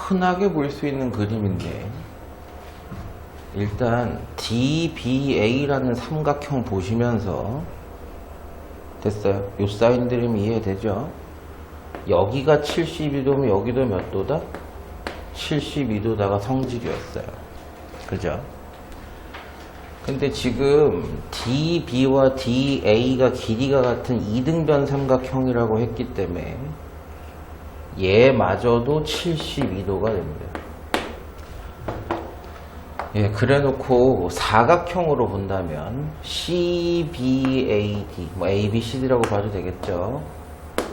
흔하게 볼 수 있는 그림인데 일단 DBA라는 삼각형 보시면서 됐어요. 요 사인 그림이 이해되죠? 여기가 72도면 여기도 몇 도다? 72도다가 성질이었어요. 그죠? 근데 지금 DB와 DA가 길이가 같은 이등변 삼각형이라고 했기 때문에 얘마저도 72도가 됩니다. 예, 그래 놓고 사각형으로 본다면 CBAD, 뭐 ABCD라고 봐도 되겠죠.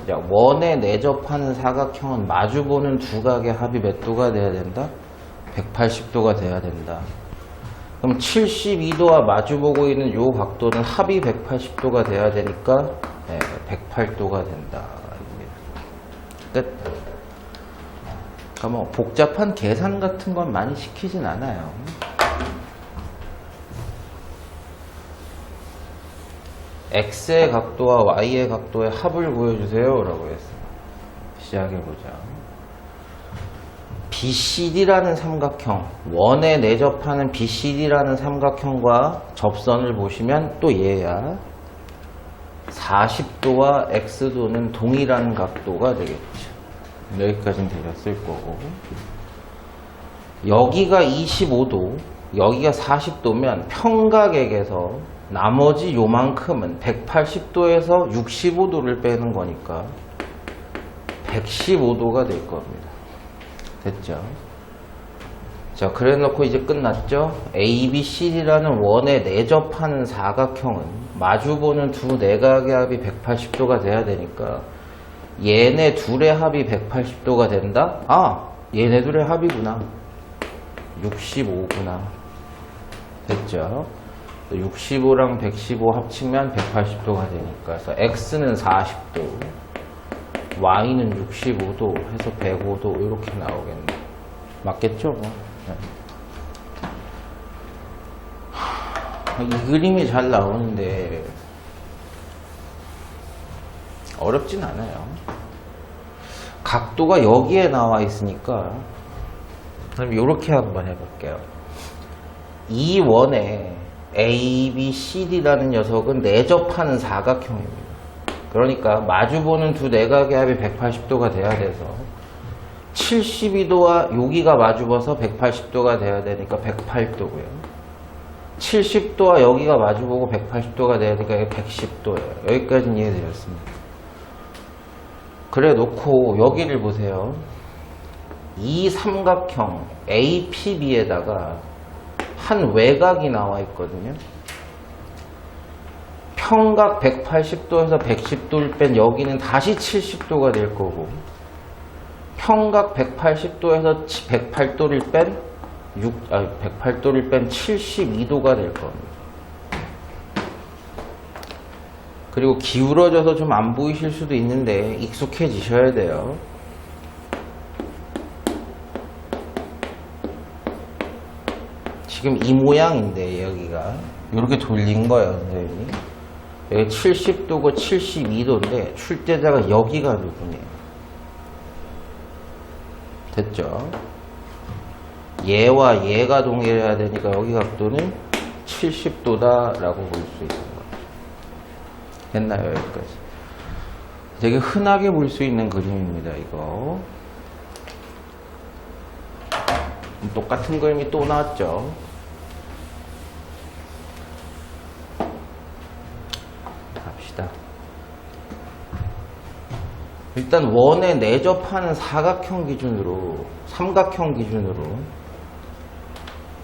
자, 원에 내접하는 사각형은 마주보는 두 각의 합이 몇 도가 돼야 된다? 180도가 돼야 된다. 그럼 72도와 마주보고 있는 요 각도는 합이 180도가 돼야 되니까 108도가 된다. 끝. 그러니까 뭐 복잡한 계산 같은 건 많이 시키진 않아요. X의 각도와 Y의 각도의 합을 구해주세요 라고 했어요. 시작해보자. BCD라는 삼각형, 원에 내접하는 BCD라는 삼각형과 접선을 보시면 또 얘야 40도와 X도는 동일한 각도가 되겠죠. 여기까지는 되셨을 거고, 여기가 25도, 여기가 40도면 평각액에서 나머지 요만큼은 180도에서 65도를 빼는 거니까 115도가 될 겁니다. 됐죠? 자, 그래 놓고 이제 끝났죠? ABCD라는 원에 내접하는 사각형은 마주보는 두 내각의 합이 180도가 돼야 되니까 얘네 둘의 합이 180도가 된다? 아! 얘네 둘의 합이구나. 65구나. 됐죠? 65랑 115 합치면 180도가 되니까. 그래서 X는 40도, Y는 65도 해서 105도 이렇게 나오겠네. 맞겠죠? 뭐. 이 그림이 잘 나오는데 어렵진 않아요. 각도가 여기에 나와 있으니까 그럼 이렇게 한번 해볼게요. 이 원에 ABCD라는 녀석은 내접하는 사각형입니다. 그러니까 마주보는 두 내각의 합이 180도가 돼야 돼서 72도와 여기가 마주봐서 180도가 돼야 되니까 108도고요. 70도와 여기가 마주보고 180도가 돼야 되니까 이게 110도예요. 여기까지는 이해되셨습니다. 그래 놓고 여기를 보세요. 이 삼각형 APB에다가 한 외곽이 나와 있거든요. 평각 180도에서 110도를 뺀 여기는 다시 70도가 될 거고, 평각 180도에서 108도를 뺀 108도를 뺀 72도가 될 겁니다. 그리고 기울어져서 좀 안 보이실 수도 있는데 익숙해지셔야 돼요. 지금 이 모양인데 여기가 이렇게 돌린 거예요, 선생님이. 여기 70도고 72도인데 출제자가 여기가 누구네요. 됐죠? 얘와 얘가 동일해야 되니까 여기 각도는 70도다 라고 볼 수 있는 거예요. 됐나요? 여기까지. 되게 흔하게 볼 수 있는 그림입니다, 이거. 똑같은 그림이 또 나왔죠. 갑시다. 일단 원에 내접하는 사각형 기준으로, 삼각형 기준으로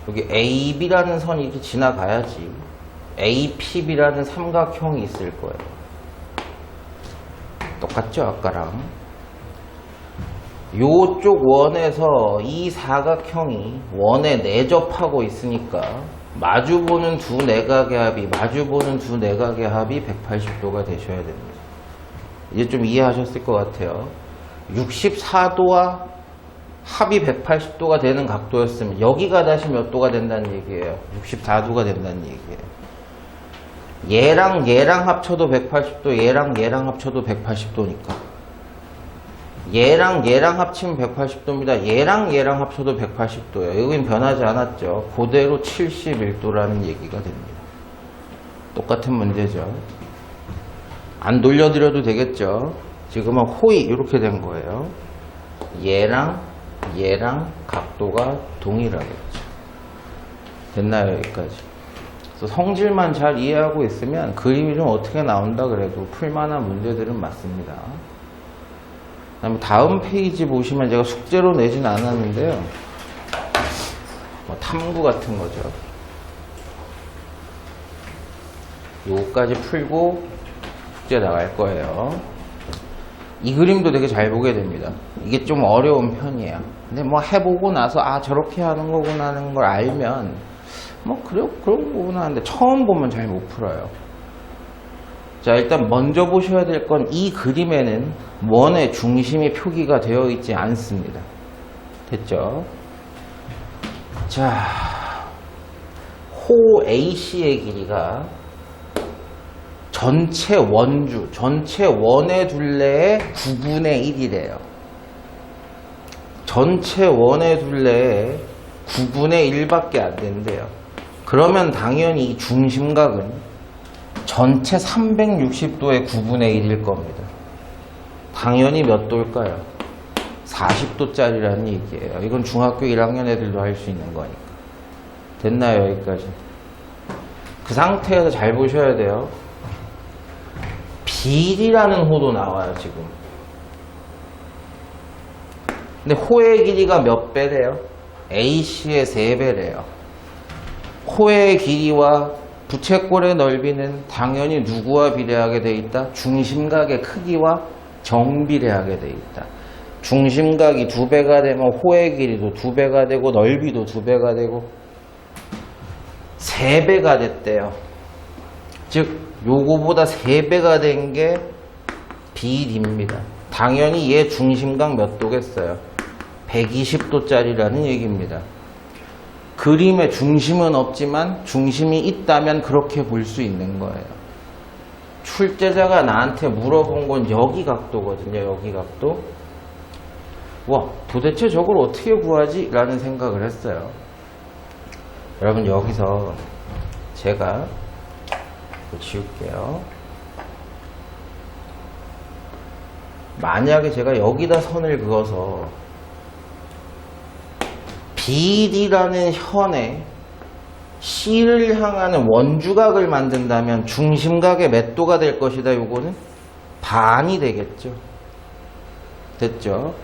여기 AB라는 선이 이렇게 지나가야지 APB라는 삼각형이 있을 거예요. 똑같죠? 아까랑. 요쪽 원에서 이 사각형이 원에 내접하고 있으니까 마주보는 두 내각의 합이 180도가 되셔야 됩니다. 이제 좀 이해하셨을 것 같아요. 64도와 합이 180도가 되는 각도였으면 여기가 다시 몇 도가 된다는 얘기예요? 64도가 된다는 얘기예요. 얘랑 얘랑 합쳐도 180도, 얘랑 얘랑 합쳐도 180도니까 얘랑 얘랑 합치면 180도입니다. 얘랑 얘랑 합쳐도 180도예요. 여긴 변하지 않았죠. 그대로 71도라는 얘기가 됩니다. 똑같은 문제죠. 안 돌려드려도 되겠죠. 지금은 호이 이렇게 된 거예요. 얘랑 얘랑 각도가 동일하겠죠. 됐나요? 여기까지. 그래서 성질만 잘 이해하고 있으면 그림이 좀 어떻게 나온다 그래도 풀만한 문제들은 맞습니다. 그다음에 다음 페이지 보시면 제가 숙제로 내진 않았는데요. 뭐 탐구 같은 거죠. 요거까지 풀고 숙제 나갈 거예요. 이 그림도 되게 잘 보게 됩니다. 이게 좀 어려운 편이에요. 근데 뭐 해보고 나서 아 저렇게 하는 거구나 하는 걸 알면 뭐 그런 거구나 하는데 처음 보면 잘 못 풀어요. 자, 일단 먼저 보셔야 될 건 이 그림에는 원의 중심이 표기가 되어 있지 않습니다. 됐죠? 자, 호 AC의 길이가 전체 원주, 전체 원의 둘레의 9분의 1이래요. 전체 원의 둘레의 9분의 1밖에 안 된대요. 그러면 당연히 이 중심각은 전체 360도의 9분의 1일 겁니다. 당연히 몇 도일까요? 40도짜리라는 얘기예요. 이건 중학교 1학년 애들도 할 수 있는 거니까. 됐나요? 여기까지. 그 상태에서 잘 보셔야 돼요. 빌이라는 호도 나와요, 지금. 근데 호의 길이가 몇 배래요? AC의 3배래요. 호의 길이와 부채꼴의 넓이는 당연히 누구와 비례하게 돼 있다? 중심각의 크기와 정비례하게 돼 있다. 중심각이 2배가 되면 호의 길이도 2배가 되고 넓이도 2배가 되고 3배가 됐대요. 즉 요거보다 3배가 된 게 BD입니다. 당연히 얘 중심각 몇 도겠어요? 120도짜리라는 얘기입니다. 그림에 중심은 없지만 중심이 있다면 그렇게 볼 수 있는 거예요. 출제자가 나한테 물어본 건 여기 각도거든요. 여기 각도. 와, 도대체 저걸 어떻게 구하지? 라는 생각을 했어요. 여러분 여기서 제가 지울게요. 만약에 제가 여기다 선을 그어서 BD라는 현에 C를 향하는 원주각을 만든다면 중심각의 몇 도가 될 것이다. 요거는 반이 되겠죠. 됐죠?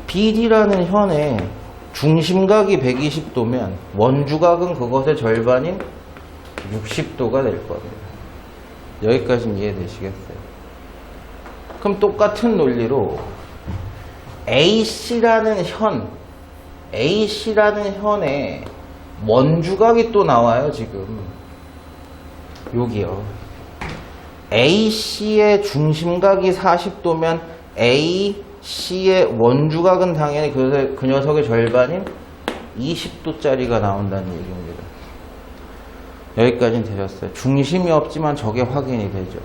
BD라는 현에 중심각이 120도면 원주각은 그것의 절반인 60도가 될 겁니다. 여기까지는 이해되시겠어요? 그럼 똑같은 논리로 AC라는 현에 원주각이 또 나와요, 지금. 여기요. AC의 중심각이 40도면 AC의 원주각은 당연히 그 녀석의 절반인 20도짜리가 나온다는 얘기입니다. 여기까지는 되셨어요. 중심이 없지만 저게 확인이 되죠.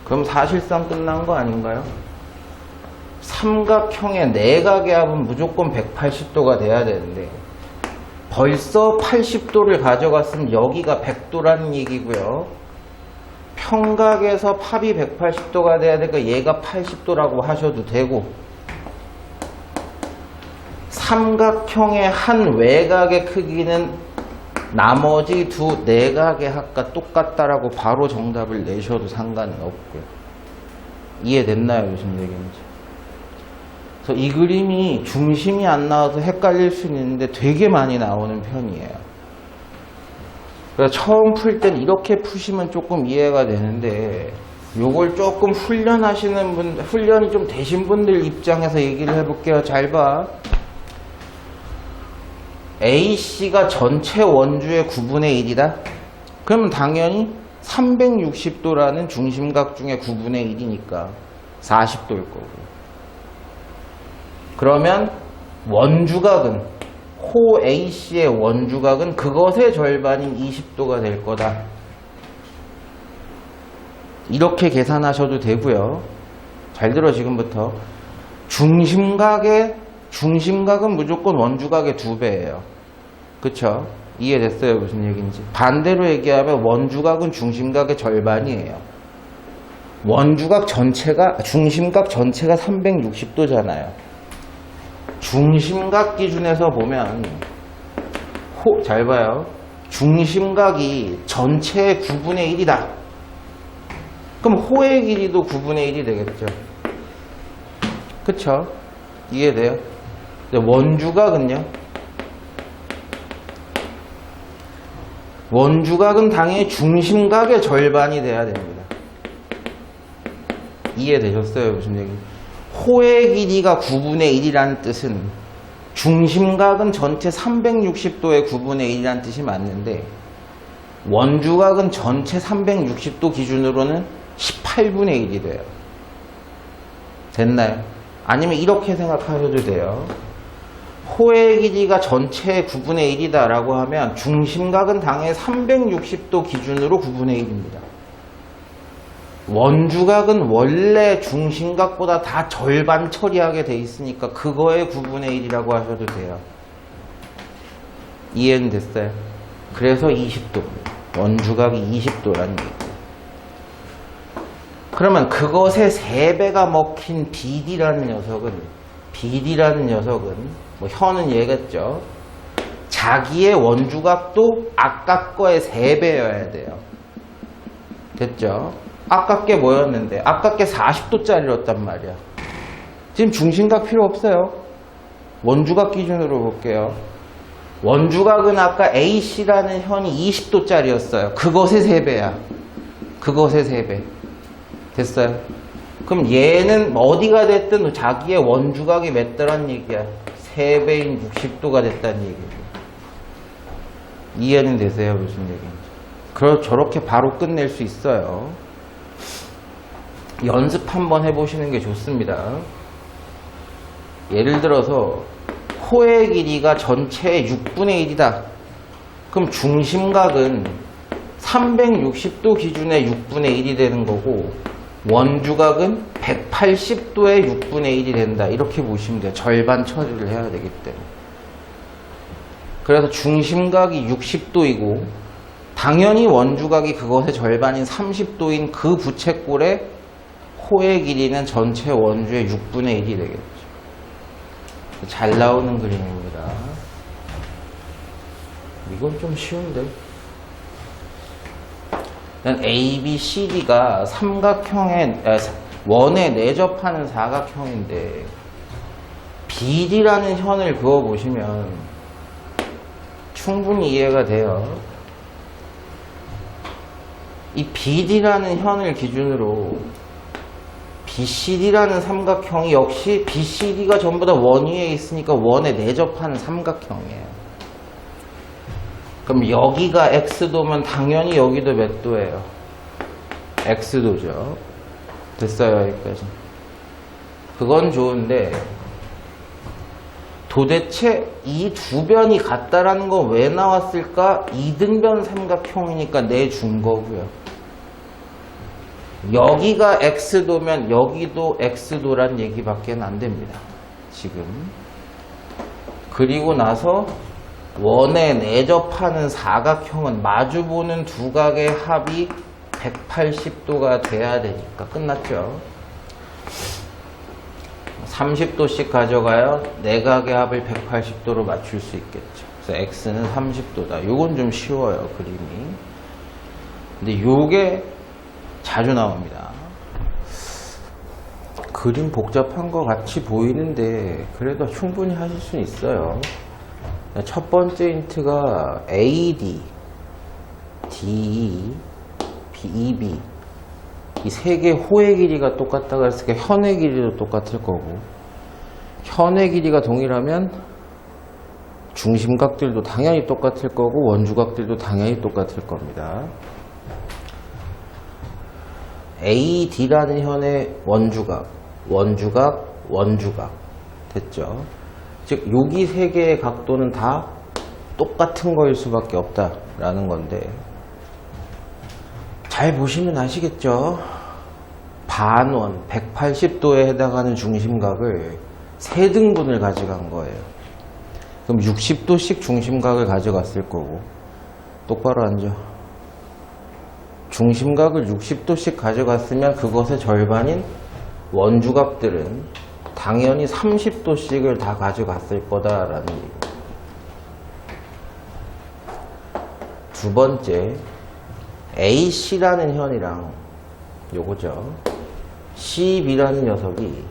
그럼 사실상 끝난 거 아닌가요? 삼각형의 내각의 합은 무조건 180도가 돼야 되는데 벌써 80도를 가져갔으면 여기가 100도라는 얘기고요. 평각에서 팝이 180도가 돼야 되니까 얘가 80도라고 하셔도 되고 삼각형의 한 외곽의 크기는 나머지 두 내각의 합과 똑같다라고 바로 정답을 내셔도 상관은 없고요. 이해됐나요? 무슨 얘기인지. 그래서 이 그림이 중심이 안 나와서 헷갈릴 수 있는데 되게 많이 나오는 편이에요. 그래서 처음 풀 땐 이렇게 푸시면 조금 이해가 되는데 요걸 조금 훈련하시는 분들, 훈련이 좀 되신 분들 입장에서 얘기를 해볼게요. 잘 봐. AC가 전체 원주의 9분의 1이다? 그러면 당연히 360도라는 중심각 중에 9분의 1이니까 40도일 거고. 그러면 원주각은, 호 AC의 원주각은 그것의 절반인 20도가 될 거다. 이렇게 계산하셔도 되고요. 잘 들어, 지금부터. 중심각은 무조건 원주각의 2배예요. 그쵸? 이해됐어요? 무슨 얘기인지. 반대로 얘기하면 원주각은 중심각의 절반이에요. 중심각 전체가 360도잖아요. 중심각 기준에서 보면, 잘 봐요. 중심각이 전체의 9분의 1이다. 그럼 호의 길이도 9분의 1이 되겠죠. 그쵸? 이해돼요? 원주각은요? 원주각은 당연히 중심각의 절반이 돼야 됩니다. 이해되셨어요? 무슨 얘기? 호의 길이가 9분의 1이라는 뜻은 중심각은 전체 360도의 9분의 1이라는 뜻이 맞는데 원주각은 전체 360도 기준으로는 18분의 1이 돼요. 됐나요? 아니면 이렇게 생각하셔도 돼요. 호의 길이가 전체의 9분의 1이다 라고 하면 중심각은 당연히 360도 기준으로 9분의 1입니다. 원주각은 원래 중심각보다 다 절반 처리하게 돼 있으니까 그거의 9분의 1이라고 하셔도 돼요. 이해는 됐어요? 그래서 20도. 원주각이 20도라는 얘기고. 그러면 그것의 3배가 먹힌 BD라는 녀석은 뭐 현은 얘겠죠. 자기의 원주각도 아까 거의 3배여야 돼요. 됐죠? 아까 게 뭐였는데? 아까 게 40도짜리였단 말이야. 지금 중심각 필요 없어요. 원주각 기준으로 볼게요. 원주각은 아까 AC라는 현이 20도짜리였어요. 그것의 3배야. 그것의 3배. 됐어요? 그럼 얘는 어디가 됐든 자기의 원주각이 몇 도란 얘기야? 3배인 60도가 됐다는 얘기죠. 이해는 되세요? 무슨 얘기인지. 저렇게 바로 끝낼 수 있어요. 연습 한번 해보시는 게 좋습니다. 예를 들어서 호의 길이가 전체의 6분의 1이다. 그럼 중심각은 360도 기준의 6분의 1이 되는 거고 원주각은 180도의 6분의 1이 된다. 이렇게 보시면 돼요. 절반 처리를 해야 되기 때문에. 그래서 중심각이 60도이고 당연히 원주각이 그것의 절반인 30도인 그 부채꼴의 호의 길이는 전체 원주의 6분의 1이 되겠죠. 잘 나오는 그림입니다. 이건 좀 쉬운데. A, B, C, D가 원에 내접하는 사각형인데 BD라는 현을 그어보시면 충분히 이해가 돼요. 이 BD라는 현을 기준으로 BCD라는 삼각형이 역시 BCD가 전부 다 원 위에 있으니까 원에 내접하는 삼각형이에요. 그럼 여기가 X도면 당연히 여기도 몇 도예요? X도죠. 됐어요, 여기까지. 그건 좋은데 도대체 이 두 변이 같다라는 건 왜 나왔을까? 이등변 삼각형이니까 내준 거고요. 여기가 X도면 여기도 X도란 얘기밖에 안 됩니다. 지금. 그리고 나서 원에 내접하는 사각형은 마주보는 두 각의 합이 180도가 돼야 되니까 끝났죠. 30도씩 가져가요. 네 각의 합을 180도로 맞출 수 있겠죠. 그래서 X는 30도다. 요건 좀 쉬워요, 그림이. 근데 요게 자주 나옵니다. 그림 복잡한 것 같이 보이는데 그래도 충분히 하실 수 있어요. 첫 번째 힌트가 AD, DE, EB 이 세 개의 호의 길이가 똑같다고 했으니까 현의 길이도 똑같을 거고 현의 길이가 동일하면 중심각들도 당연히 똑같을 거고 원주각들도 당연히 똑같을 겁니다. AD라는 현의 원주각, 원주각 됐죠? 즉 여기 세 개의 각도는 다 똑같은 거일 수밖에 없다라는 건데 잘 보시면 아시겠죠? 반원 180도에 해당하는 중심각을 3등분을 가져간 거예요. 그럼 60도씩 중심각을 가져갔을 거고, 똑바로 앉아. 중심각을 60도씩 가져갔으면 그것의 절반인 원주각들은 당연히 30도씩을 다 가져갔을 거다라는 얘기입니다. 두 번째, AC라는 현이랑 요거죠. CB라는 녀석이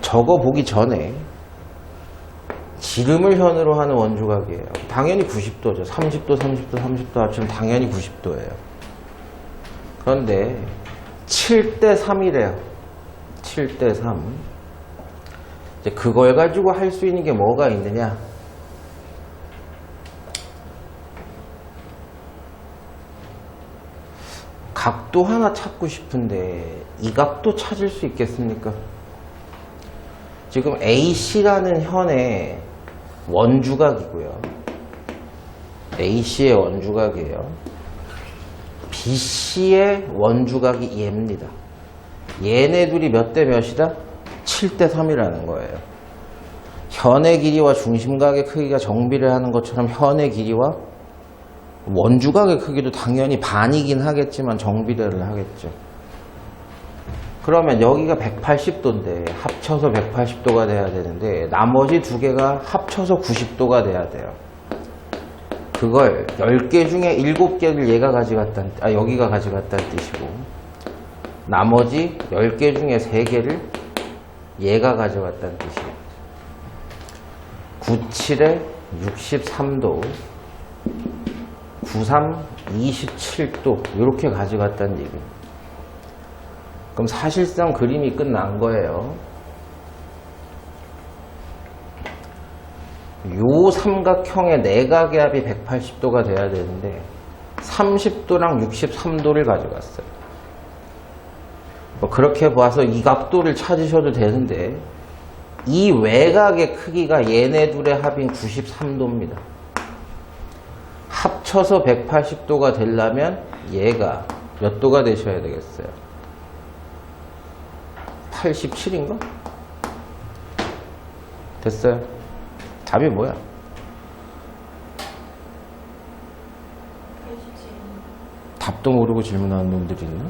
적어보기 전에 지름을 현으로 하는 원주각이에요. 당연히 90도죠. 30도, 30도, 30도 합치면 당연히 90도예요. 그런데 7대 3이래요. 7대 3. 이제 그걸 가지고 할 수 있는 게 뭐가 있느냐? 각도 하나 찾고 싶은데 이 각도 찾을 수 있겠습니까? 지금 AC라는 현의 원주각이고요. AC의 원주각이에요. BC의 원주각이 얘입니다. 얘네 둘이 몇 대 몇이다? 7대 3이라는 거예요. 현의 길이와 중심각의 크기가 정비를 하는 것처럼 현의 길이와 원주각의 크기도 당연히 반이긴 하겠지만 정비례를 하겠죠. 그러면 여기가 180도인데 합쳐서 180도가 돼야 되는데 나머지 두 개가 합쳐서 90도가 돼야 돼요. 그걸 10개 중에 7개를 얘가 가져갔다는, 여기가 가져갔다는 뜻이고, 나머지 10개 중에 3개를 얘가 가져갔다는 뜻이에요. 97에 63도, 93, 27도 이렇게 가져갔다는 얘기입니다. 그럼 사실상 그림이 끝난 거예요. 요 삼각형의 내각의 합이 180도가 돼야 되는데 30도랑 63도를 가져갔어요. 그렇게 봐서 이 각도를 찾으셔도 되는데 이 외곽의 크기가 얘네 둘의 합인 93도입니다. 합쳐서 180도가 되려면 얘가 몇 도가 되셔야 되겠어요? 87인가? 됐어요? 답이 뭐야? 87. 답도 모르고 질문하는 놈들이 있나?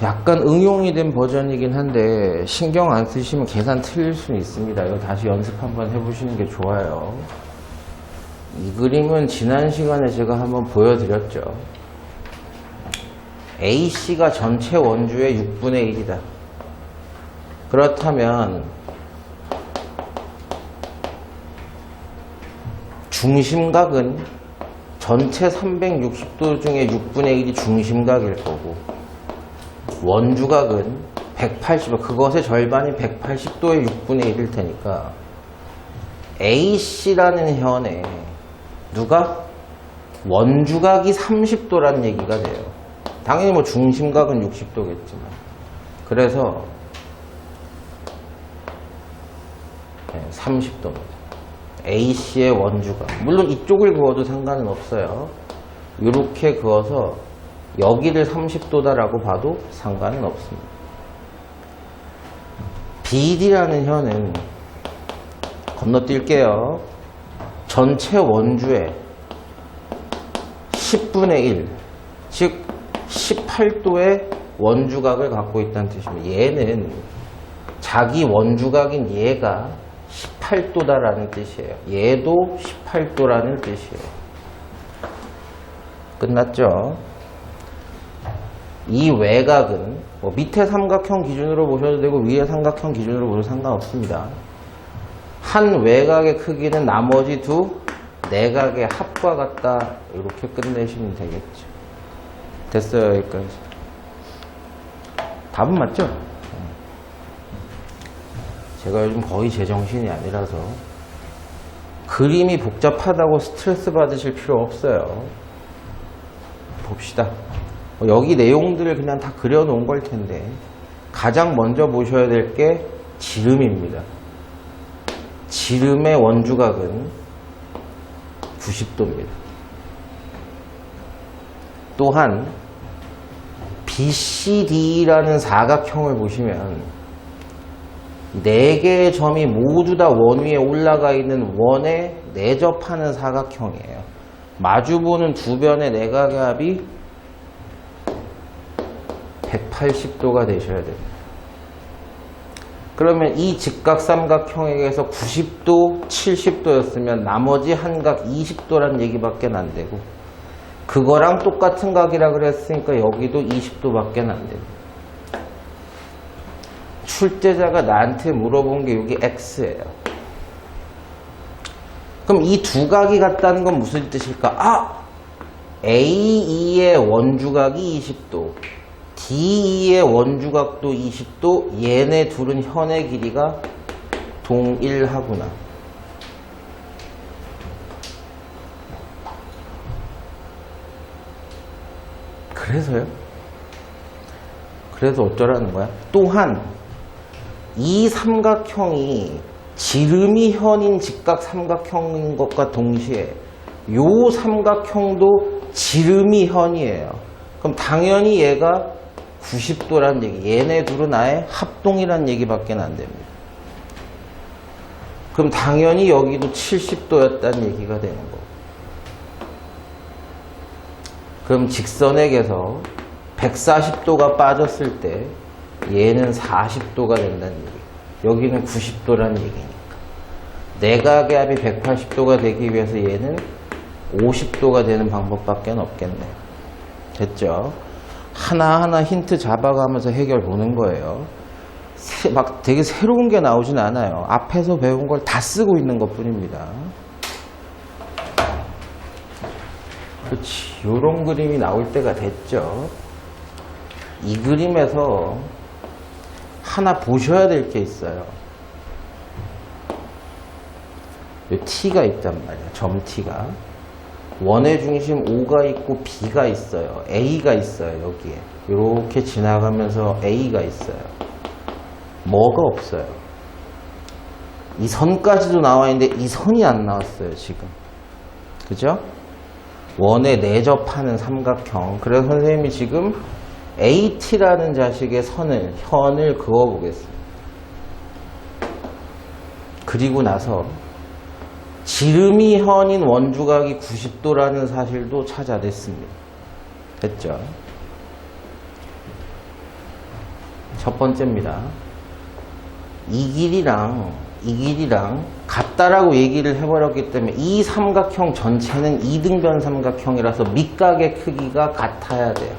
약간 응용이 된 버전이긴 한데 신경 안 쓰시면 계산 틀릴 수는 있습니다. 이거 다시 연습 한번 해보시는 게 좋아요. 이 그림은 지난 시간에 제가 한번 보여드렸죠. AC가 전체 원주의 6분의 1이다. 그렇다면 중심각은 전체 360도 중에 6분의 1이 중심각일 거고 원주각은 180도, 그것의 절반인 180도의 6분의 1일 테니까 AC라는 현에 누가? 원주각이 30도라는 얘기가 돼요. 당연히 뭐 중심각은 60도겠지만. 그래서 30도입니다. AC의 원주각. 물론 이쪽을 그어도 상관은 없어요. 이렇게 그어서 여기를 30도다라고 봐도 상관은 없습니다. BD라는 현은 건너뛸게요. 전체 원주의 10분의 1, 즉 18도의 원주각을 갖고 있다는 뜻입니다. 얘는 자기 원주각인 얘가 18도다라는 뜻이에요. 얘도 18도라는 뜻이에요. 끝났죠? 이 외곽은 뭐 밑에 삼각형 기준으로 보셔도 되고 위에 삼각형 기준으로 보셔도 상관없습니다. 한 외곽의 크기는 나머지 두 내각의 합과 같다. 이렇게 끝내시면 되겠죠. 됐어요, 여기까지. 답은 맞죠? 제가 요즘 거의 제정신이 아니라서 그림이 복잡하다고 스트레스 받으실 필요 없어요. 봅시다. 여기 내용들을 그냥 다 그려놓은 걸 텐데 가장 먼저 보셔야 될 게 지름입니다. 지름의 원주각은 90도입니다. 또한 BCD라는 사각형을 보시면 4개의 점이 모두 다 원 위에 올라가 있는 원에 내접하는 사각형이에요. 마주보는 두 변의 내각의 합이 180도가 되셔야 됩니다. 그러면 이 직각삼각형에게서 90도, 70도였으면 나머지 한 각 20도란 얘기밖에 안 되고, 그거랑 똑같은 각이라 그랬으니까 여기도 20도밖에 안 됩니다. 출제자가 나한테 물어본 게 여기 X예요. 그럼 이 두 각이 같다는 건 무슨 뜻일까? 아! A2의 원주각이 20도, D2의 원주각도 20도, 얘네 둘은 현의 길이가 동일하구나. 그래서요? 그래서 어쩌라는 거야? 또한 이 삼각형이 지름이 현인 직각삼각형인 것과 동시에 요 삼각형도 지름이 현이에요. 그럼 당연히 얘가 90도란 얘기, 얘네 둘은 아예 합동이란 얘기밖에 안 됩니다. 그럼 당연히 여기도 70도였다는 얘기가 되는 거고. 그럼 직선액에서 140도가 빠졌을 때 얘는 40도가 된다는 얘기. 여기는 90도라는 얘기니까. 내각의 합이 180도가 되기 위해서 얘는 50도가 되는 방법밖에 없겠네요. 됐죠? 하나하나 힌트 잡아가면서 해결 보는 거예요. 막 되게 새로운 게 나오진 않아요. 앞에서 배운 걸 다 쓰고 있는 것 뿐입니다. 그렇지. 요런 그림이 나올 때가 됐죠. 이 그림에서 하나 보셔야 될 게 있어요. 요 T가 있단 말이야. 점 T가. 원의 중심 O가 있고 B가 있어요. A가 있어요. 여기에. 이렇게 지나가면서 A가 있어요. 뭐가 없어요. 이 선까지도 나와 있는데 이 선이 안 나왔어요. 지금. 그죠? 원에 내접하는 삼각형. 그래서 선생님이 지금 AT라는 자식의 현을 그어보겠습니다. 그리고 나서 지름이 현인 원주각이 90도라는 사실도 찾아냈습니다. 됐죠? 첫 번째입니다. 이 길이랑 같다라고 얘기를 해버렸기 때문에 이 삼각형 전체는 2등변 삼각형이라서 밑각의 크기가 같아야 돼요.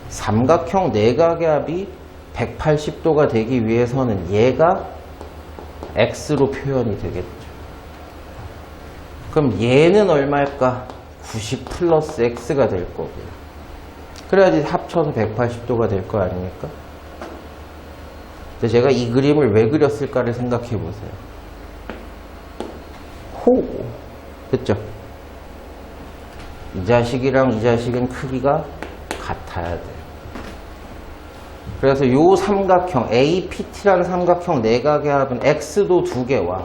삼각형 내각의 합이 180도가 되기 위해서는 얘가 X로 표현이 되겠죠. 그럼 얘는 얼마일까? 90 플러스 X가 될 거고요. 그래야지 합쳐서 180도가 될 거 아닙니까? 근데 제가 이 그림을 왜 그렸을까를 생각해 보세요. 됐죠? 이 자식이랑 이 자식은 크기가 같아야 돼요. 그래서 요 삼각형 APT라는 삼각형 내각의 합은 X도 2개와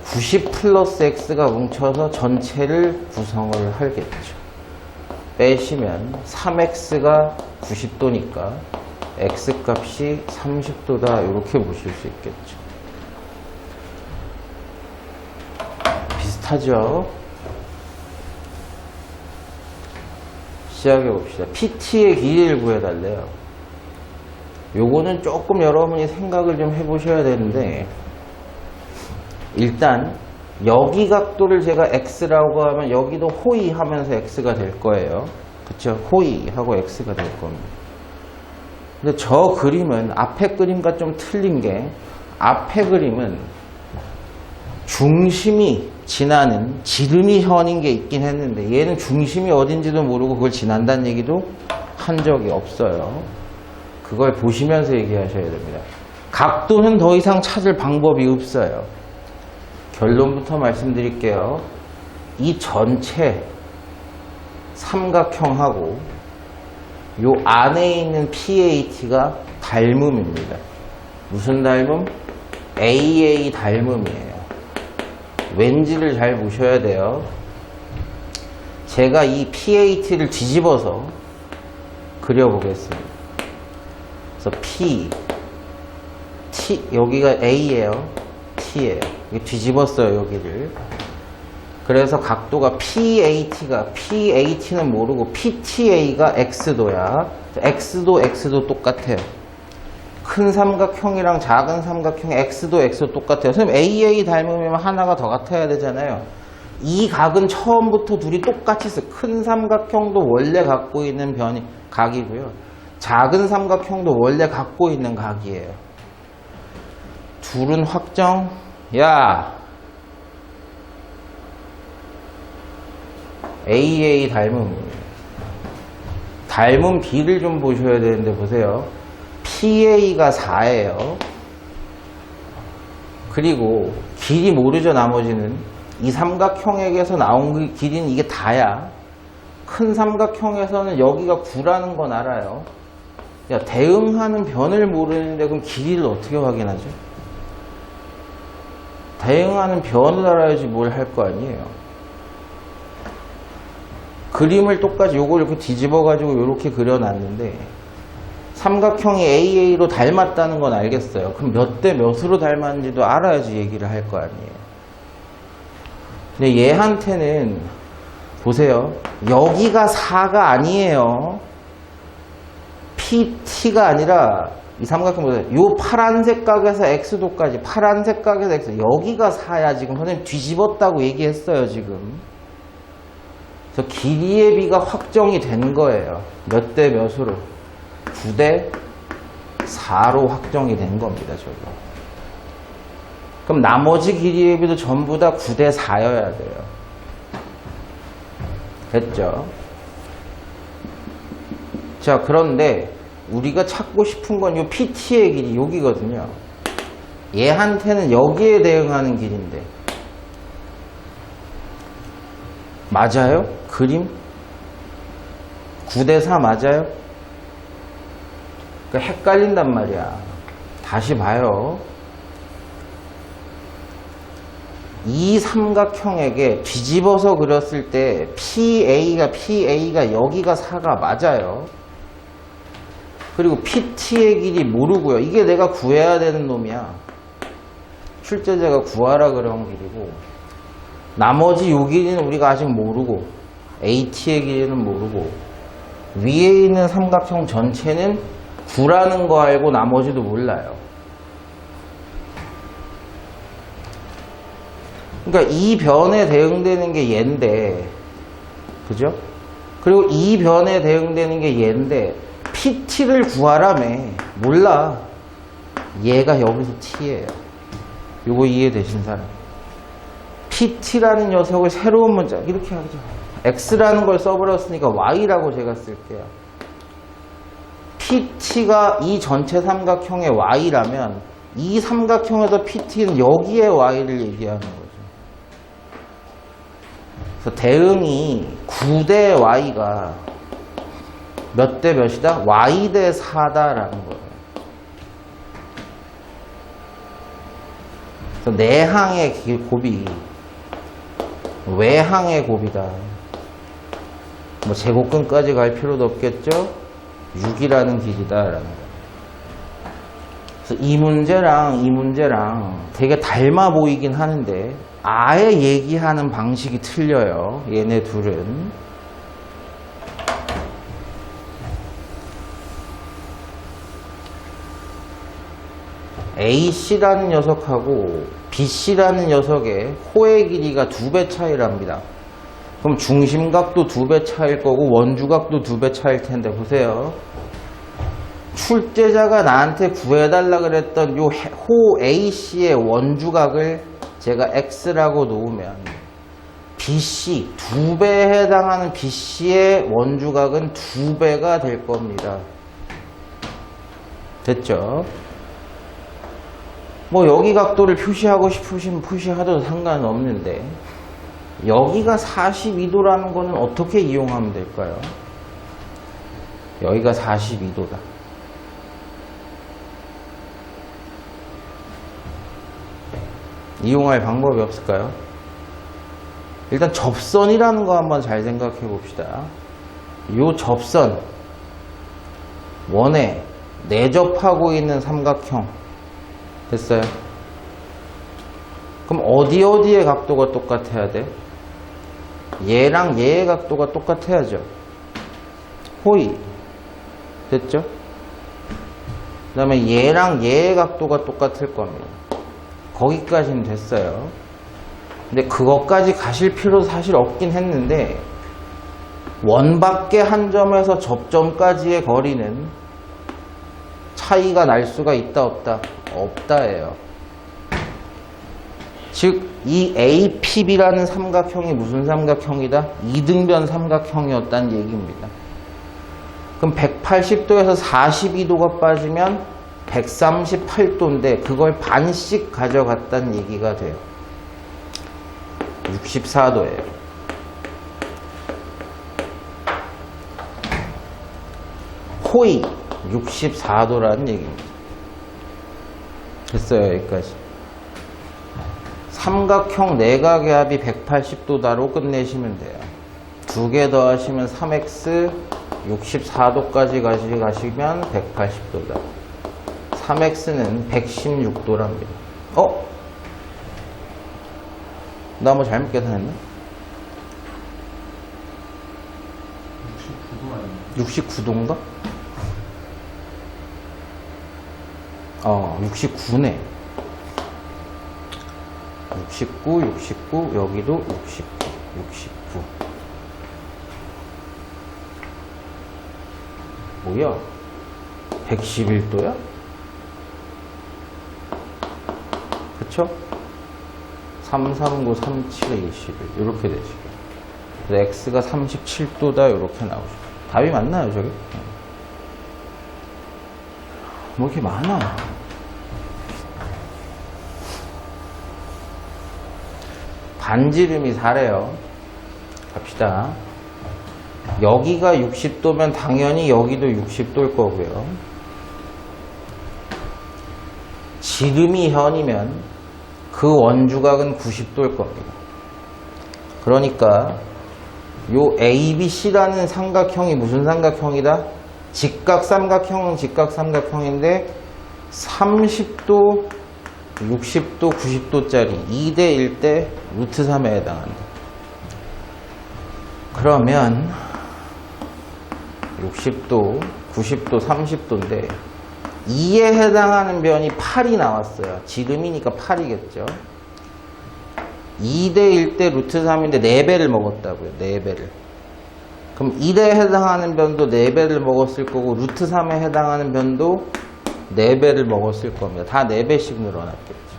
90 플러스 X가 뭉쳐서 전체를 구성을 하겠죠. 빼시면 3X가 90도니까 X값이 30도다 이렇게 보실 수 있겠죠. 비슷하죠? 시작해 봅시다. PT의 길이를 구해달래요. 요거는 조금 여러분이 생각을 좀 해보셔야 되는데, 일단 여기 각도를 제가 X라고 하면 여기도 호이 하면서 X가 될 거예요. 그쵸? 호이 하고 X가 될 겁니다. 근데 저 그림은 앞에 그림과 좀 틀린 게, 앞에 그림은 중심이 지나는 지름이 현인 게 있긴 했는데 얘는 중심이 어딘지도 모르고 그걸 지난다는 얘기도 한 적이 없어요. 그걸 보시면서 얘기하셔야 됩니다. 각도는 더 이상 찾을 방법이 없어요. 결론부터 말씀드릴게요. 이 전체 삼각형하고 요 안에 있는 PAT가 닮음입니다. 무슨 닮음? AA 닮음이에요. 왠지를 잘 보셔야 돼요. 제가 이 PAT를 뒤집어서 그려보겠습니다. 그래서 P, T, 여기가 A예요. T예요. 뒤집었어요, 여기를. 그래서 각도가 PAT는 모르고 PTA가 X도야. X도 똑같아요. 큰 삼각형이랑 작은 삼각형 X도 똑같아요. 선생님 AA 닮으면 하나가 더 같아야 되잖아요. 이 각은 처음부터 둘이 똑같이 있어요. 큰 삼각형도 원래 갖고 있는 각이고요. 작은 삼각형도 원래 갖고 있는 각이에요. 둘은 확정. 야, AA 닮은 B를 좀 보셔야 되는데 보세요. PA가 4예요. 그리고 길이 모르죠, 나머지는. 이 삼각형에게서 나온 그 길이는 이게 다야. 큰 삼각형에서는 여기가 9라는 건 알아요. 야, 대응하는 변을 모르는데 그럼 길이를 어떻게 확인하죠? 대응하는 변을 알아야지 뭘 할 거 아니에요. 그림을 똑같이 요걸 이렇게 뒤집어 가지고 이렇게 그려놨는데 삼각형이 AA로 닮았다는 건 알겠어요. 그럼 몇 대 몇으로 닮았는지도 알아야지 얘기를 할 거 아니에요. 근데 얘한테는 보세요. 여기가 4가 아니에요. PT가 아니라 이 삼각형 보세요. 요 파란색 각에서 X도까지 파란색 각에서 X 여기가 4야. 지금 선생님 뒤집었다고 얘기했어요. 지금. 그래서 길이의 비가 확정이 된 거예요. 몇 대 몇으로? 9대 4로 확정이 된 겁니다. 저거. 그럼 나머지 길이의 비도 전부 다 9대 4여야 돼요. 됐죠? 자, 그런데 우리가 찾고 싶은 건 이 PT의 길이 여기거든요. 얘한테는 여기에 대응하는 길인데 맞아요? 그림? 9대 4 맞아요? 그러니까 헷갈린단 말이야. 다시 봐요. 이 삼각형에게 뒤집어서 그렸을 때 PA가 여기가 4가 맞아요. 그리고 PT의 길이 모르고요. 이게 내가 구해야 되는 놈이야. 출제자가 구하라 그런 길이고 나머지 요 길이는 우리가 아직 모르고 AT의 길이는 모르고 위에 있는 삼각형 전체는 9라는 거 알고 나머지도 몰라요. 그러니까 이 변에 대응되는 게 얘인데 그죠? 그리고 이 변에 대응되는 게 얘인데 PT를 구하라며. 몰라. 얘가 여기서 T예요. 요거 이해되신 사람? PT라는 녀석을 새로운 문자 이렇게 하죠. X라는 걸 써버렸으니까 Y라고 제가 쓸게요. PT가 이 전체 삼각형의 Y라면 이 삼각형에서 PT는 여기에 Y를 얘기하는 거죠. 그래서 대응이 9대 Y가 몇 대 몇이다? Y 대 4다라는 거예요. 그래서 내항의 곱이 외항의 곱이다. 뭐 제곱근까지 갈 필요도 없겠죠? 6이라는 길이다라는 거예요. 그래서 이 문제랑 되게 닮아 보이긴 하는데 아예 얘기하는 방식이 틀려요. 얘네 둘은. AC라는 녀석하고 BC라는 녀석의 호의 길이가 2배 차이랍니다. 그럼 중심각도 2배 차이일 거고 원주각도 2배 차이일 텐데 보세요. 출제자가 나한테 구해달라 그랬던 요 호 AC의 원주각을 제가 X라고 놓으면 BC 2배에 해당하는 BC의 원주각은 2배가 될 겁니다. 됐죠? 뭐 여기 각도를 표시하고 싶으시면 표시하셔도 상관은 없는데 여기가 42도라는 거는 어떻게 이용하면 될까요? 여기가 42도다. 이용할 방법이 없을까요? 일단 접선이라는 거 한번 잘 생각해 봅시다. 이 접선 원에 내접하고 있는 삼각형. 됐어요? 그럼 어디의 각도가 똑같아야 돼? 얘랑 얘의 각도가 똑같아야죠. 호이. 됐죠? 그 다음에 얘랑 얘의 각도가 똑같을 겁니다. 거기까지는 됐어요. 근데 그것까지 가실 필요 사실 없긴 했는데, 원 밖의 한 점에서 접점까지의 거리는 차이가 날 수가 있다 없다? 없다예요. 즉 이 APB라는 삼각형이 무슨 삼각형이다? 이등변 삼각형이었다는 얘기입니다. 그럼 180도에서 42도가 빠지면 138도인데 그걸 반씩 가져갔다는 얘기가 돼요. 64도예요. 호이 64도라는 얘기입니다. 됐어요, 여기까지. 삼각형 내각의 합이 180도다로 끝내시면 돼요. 두 개 더하시면 3x 64도까지 가시면 180도다. 3x는 116도랍니다. 나 뭐 잘못 계산했나? 69도인가? 69네. 69, 여기도 69. 뭐야? 111도야? 그쵸? 339, 37, 21 이렇게 되시죠. 그래서 x가 37도다 이렇게 나오죠. 답이 맞나요, 저게? 뭐 이렇게 많아? 반지름이 4래요. 갑시다. 여기가 60도면 당연히 여기도 60도일 거고요. 지름이 현이면 그 원주각은 90도일 겁니다. 그러니까 요 ABC라는 삼각형이 무슨 삼각형이다? 직각삼각형은 직각삼각형인데 30도, 60도, 90도짜리 2대 1대 루트 3에 해당한다. 그러면 60도, 90도, 30도인데 2에 해당하는 변이 8이 나왔어요. 지름이니까 8이겠죠. 2대 1대 루트 3인데 4배를 먹었다고요. 4배를. 그럼 1에 해당하는 변도 4배를 먹었을 거고 루트 3에 해당하는 변도 4배를 먹었을 겁니다. 다 4배씩 늘어났겠죠.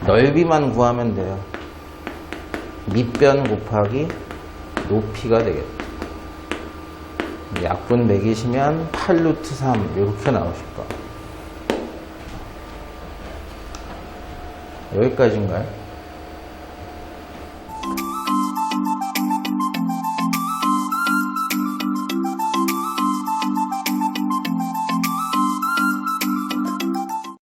넓이만 구하면 돼요. 밑변 곱하기 높이가 되겠죠. 약분 매기시면 8루트 3 이렇게 나오실 거예요. 여기까지인가요?